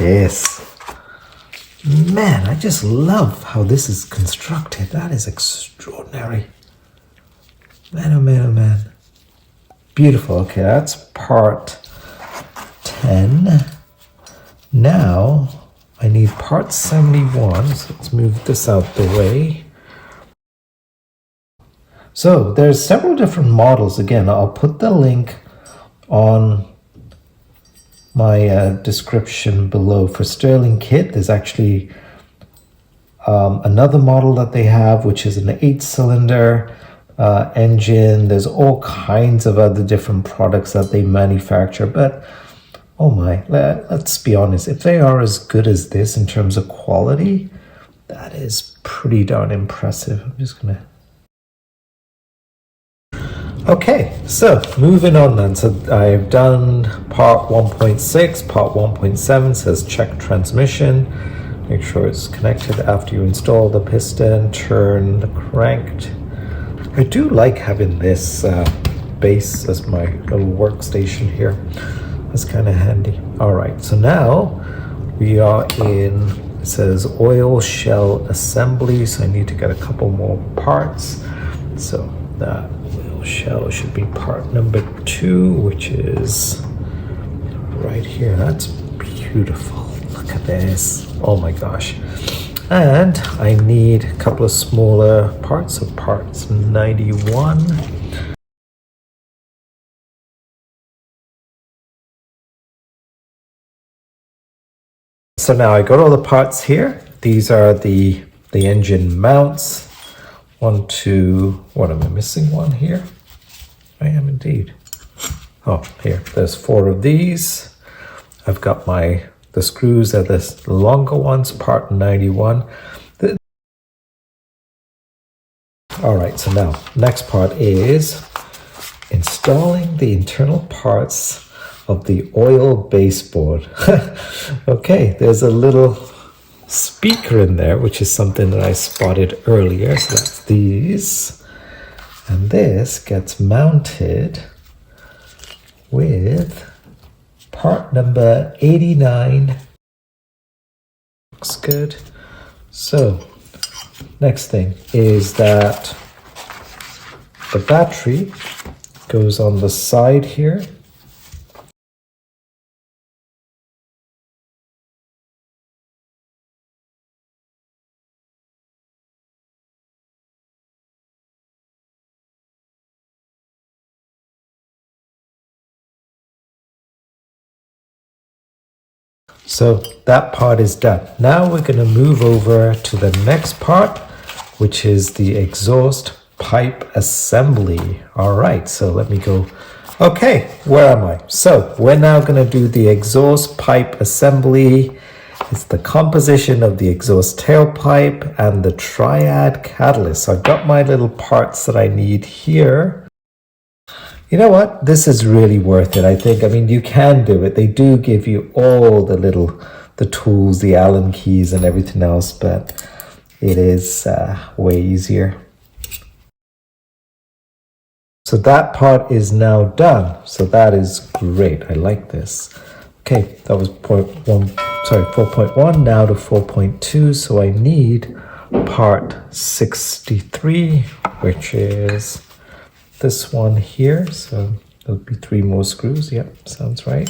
this. Man, I just love how this is constructed. That is extraordinary. Man, oh man, oh man. Beautiful. Okay, that's part 10. Now I need part 71. So let's move this out the way. So there's several different models. Again, I'll put the link on my description below. For Stirling Kit, there's actually another model that they have, which is an 8-cylinder engine. There's all kinds of other different products that they manufacture, but oh my, let's be honest, if they are as good as this in terms of quality, that is pretty darn impressive. I'm just gonna... Okay, so moving on then. So I've done part 1.6, part 1.7 says check transmission. Make sure it's connected after you install the piston, turn the cranked. I do like having this base as my little workstation here. That's kind of handy. All right, so now we are in, it says oil shell assembly. So I need to get a couple more parts. So that shell should be part number 2, which is right here. That's beautiful. Look at this. Oh my gosh. And I need a couple of smaller parts, so parts 91. So now I got all the parts here. These are the engine mounts. 1, 2, what am I missing? One here? I am indeed. Oh, here, there's 4 of these. I've got the screws are the longer ones, part 91. All right, so now, next part is installing the internal parts of the oil baseboard. Okay, there's a little speaker in there, which is something that I spotted earlier. So that's these, and this gets mounted with part number 89. Looks good. So next thing is that the battery goes on the side here. So that part is done. Now we're going to move over to the next part, which is the exhaust pipe assembly. All right, so let me go. Okay, where am I? So we're now going to do the exhaust pipe assembly. It's the composition of the exhaust tailpipe and the triad catalyst. So I've got my little parts that I need here. You know what? This is really worth it, I think. I mean, you can do it. They do give you all the tools, the Allen keys and everything else, but it is way easier. So that part is now done. So that is great. I like this. Okay, that was 4.1, now to 4.2. So I need part 63, which is this one here. So there'll be 3 more screws. Yep, sounds right.